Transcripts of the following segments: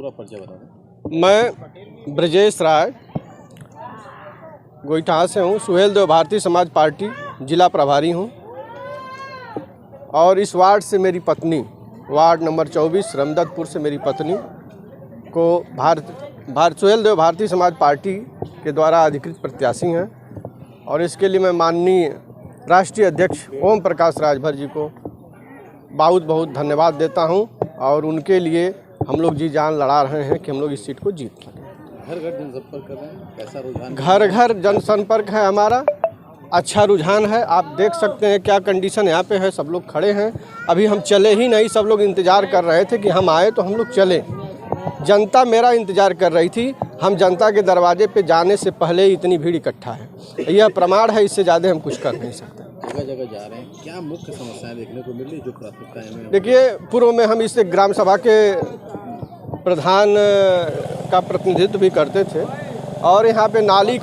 पूरा परिचय बता दें। मैं ब्रजेश राय गोईठा से हूँ। सुहेल देव भारतीय समाज पार्टी जिला प्रभारी हूँ और इस वार्ड से मेरी पत्नी, वार्ड नंबर 24 रमदतपुर से मेरी पत्नी को सुहेल देव भारतीय समाज पार्टी के द्वारा अधिकृत प्रत्याशी हैं और इसके लिए मैं माननीय राष्ट्रीय अध्यक्ष ओम प्रकाश राजभर जी को बहुत बहुत धन्यवाद देता हूं और उनके लिए हम लोग जी जान लड़ा रहे हैं कि हम लोग इस सीट को जीत सकें। घर घर जनसंपर्क कर रहे हैं, कैसा रुझान? घर घर जनसंपर्क है हमारा, अच्छा रुझान है। आप देख सकते हैं क्या कंडीशन यहाँ पे है, सब लोग खड़े हैं। अभी हम चले ही नहीं, सब लोग इंतज़ार कर रहे थे कि हम आए तो हम लोग चले। जनता मेरा इंतज़ार कर रही थी। हम जनता के दरवाजे पे जाने से पहले ही इतनी भीड़ इकट्ठा है, यह प्रमाण है। इससे ज़्यादा हम कुछ कर नहीं सकते। जगह जगह जा रहे हैं, क्या मुख्य समस्याएं देखने को मिल रही जो प्राथमिकताएं में? देखिए, पूर्व में हम इस ग्राम सभा के प्रधान का प्रतिनिधित्व भी करते थे और यहाँ पे नाली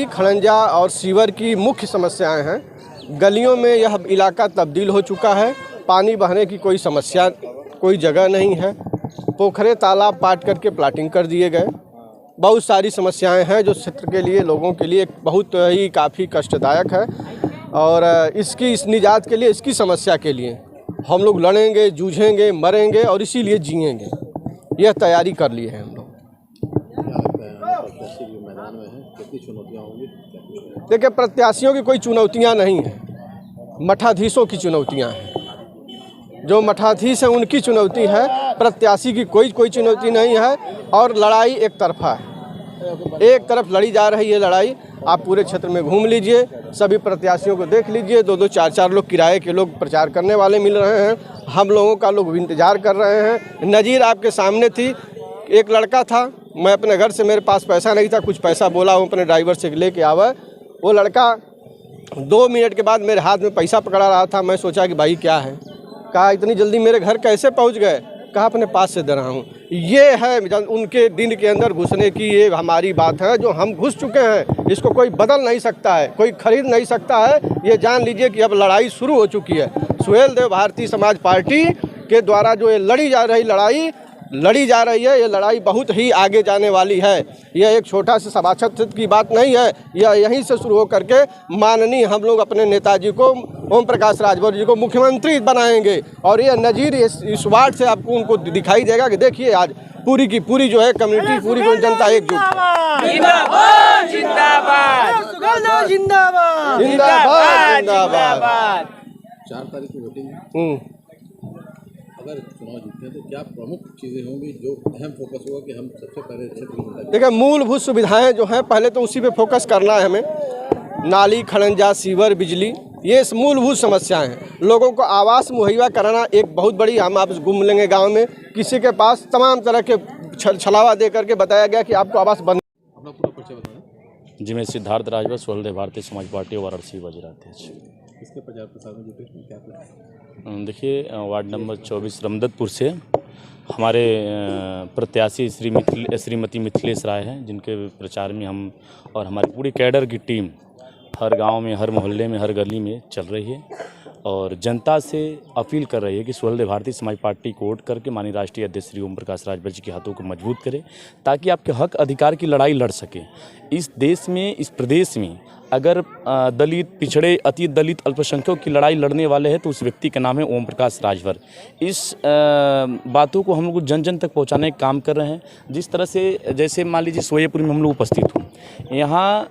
खड़ंजा और सीवर की मुख्य समस्याएं हैं। गलियों में यह इलाका तब्दील हो चुका है, पानी बहने की कोई समस्या, कोई जगह नहीं है। पोखरे तालाब पाट करके प्लाटिंग कर दिए गए। बहुत सारी समस्याएं हैं जो क्षेत्र के लिए, लोगों के लिए बहुत ही काफ़ी कष्टदायक है और इस निजात के लिए, इसकी समस्या के लिए हम लोग लड़ेंगे, जूझेंगे, मरेंगे और इसीलिए जिएंगे। यह तैयारी कर लिए हैं हम लोग। मैदान में है, कितनी चुनौतियाँ होंगी? देखिए, प्रत्याशियों की कोई चुनौतियाँ नहीं हैं, मठाधीशों की चुनौतियाँ हैं। जो मठाधीश है उनकी चुनौती है, प्रत्याशी की कोई चुनौती नहीं है। और लड़ाई एक तरफा है, एक तरफ लड़ी जा रही है लड़ाई। आप पूरे क्षेत्र में घूम लीजिए, सभी प्रत्याशियों को देख लीजिए। 2-2 4-4 लोग किराए के लोग प्रचार करने वाले मिल रहे हैं। हम लोगों का लोग इंतजार कर रहे हैं। नज़ीर आपके सामने थी, एक लड़का था, मैं अपने घर से, मेरे पास पैसा नहीं था, कुछ पैसा बोला हूँ अपने ड्राइवर से लेके आवा। वो लड़का 2 मिनट के बाद मेरे हाथ में पैसा पकड़ा रहा था। मैं सोचा कि भाई क्या है, कहा इतनी जल्दी मेरे घर कैसे पहुंच गए, कहा अपने पास से दे रहा हूँ। ये है उनके दिन के अंदर घुसने की, ये हमारी बात है जो हम घुस चुके हैं। इसको कोई बदल नहीं सकता है, कोई खरीद नहीं सकता है। ये जान लीजिए कि अब लड़ाई शुरू हो चुकी है। सुहेल देव भारतीय समाज पार्टी के द्वारा जो ये लड़ी जा रही है, ये लड़ाई बहुत ही आगे जाने वाली है। यह एक छोटा सा सभा क्षेत्र की बात नहीं है, यह यहीं से शुरू हो करके माननीय हम लोग अपने नेताजी को, ओम प्रकाश राजभर जी को मुख्यमंत्री बनाएंगे। और यह नज़ीर इस वार्ड से आपको उनको दिखाई देगा कि देखिए आज पूरी की पूरी जो है कम्युनिटी, पूरी जनता एकजुट है। जिंदाबाद जिंदाबाद जिंदाबाद जिंदाबाद। 4 तारीख की वोटिंग है। अगर चुनाव जीतते हैं तो क्या प्रमुख चीज़ें होंगी जो अहम फोकस होगा कि हम सबसे पहले क्षेत्र? देखिए, मूलभूत सुविधाएं जो हैं पहले तो उसी पे फोकस करना है हमें। नाली खड़ंजा, सीवर, बिजली, ये मूलभूत समस्याएं हैं। लोगों को आवास मुहैया कराना एक बहुत बड़ी, हम आप घूम लेंगे गांव में, किसी के पास तमाम तरह के छलावा दे करके बताया गया कि आपको आवास बन। अपना पूरा परिचय बताएं। जी, मैं सिद्धार्थ राजभर, सुहेल देव भारतीय समाज पार्टी वाराणसी वज्राध्यक्ष। इसके प्रचार प्रसार में जुटे क्या कुछ? देखिए, वार्ड नंबर 24 रमदतपुर से हमारे प्रत्याशी श्रीमती मिथिलेश राय हैं, जिनके प्रचार में हम और हमारी पूरी कैडर की टीम हर गांव में, हर मोहल्ले में, हर गली में चल रही है और जनता से अपील कर रही है कि सुहेल देव भारतीय समाज पार्टी को वोट करके माननीय राष्ट्रीय अध्यक्ष श्री ओम प्रकाश राजभर जी के हाथों को मजबूत करें, ताकि आपके हक अधिकार की लड़ाई लड़ सकें। इस देश में, इस प्रदेश में अगर दलित, पिछड़े, अति दलित, अल्पसंख्यकों की लड़ाई लड़ने वाले हैं तो उस व्यक्ति का नाम है ओम प्रकाश राजभर। इस बातों को हम लोग जन जन तक पहुंचाने का काम कर रहे हैं। जिस तरह से, जैसे मान लीजिए सोयेपुर में हम लोग उपस्थित हूँ, यहाँ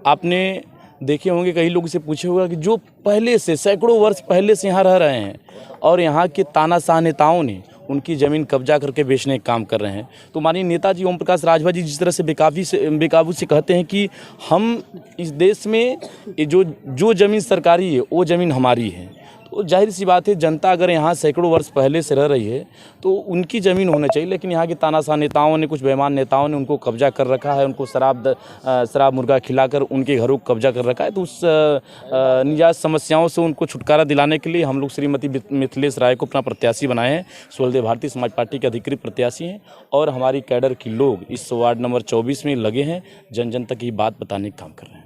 आपने देखे होंगे, कई लोगों से पूछे होगा कि जो पहले से, सैकड़ों वर्ष पहले से यहाँ रह रहे हैं और यहाँ के तानाशाह नेताओं ने उनकी ज़मीन कब्जा करके बेचने का काम कर रहे हैं। तो माननीय नेताजी ओम प्रकाश राजभर जी जिस तरह से बेकाबू से कहते हैं कि हम इस देश में जो ज़मीन सरकारी है वो ज़मीन हमारी है, तो जाहिर सी बात है, जनता अगर यहाँ सैकड़ों वर्ष पहले से रह रही है तो उनकी ज़मीन होना चाहिए। लेकिन यहाँ के तानाशाह नेताओं ने, कुछ बेईमान नेताओं ने उनको कब्जा कर रखा है, उनको शराब मुर्गा खिलाकर उनके घरों को कब्जा कर रखा है। तो उस निजात समस्याओं से उनको छुटकारा दिलाने के लिए हम लोग श्रीमती मिथिलेश राय को अपना प्रत्याशी बनाए हैं। सुहेल देव भारतीय समाज पार्टी के अधिकृत प्रत्याशी हैं और हमारी कैडर के लोग इस वार्ड नंबर 24 में लगे हैं, जन जन तक ये बात बताने का काम कर रहे हैं।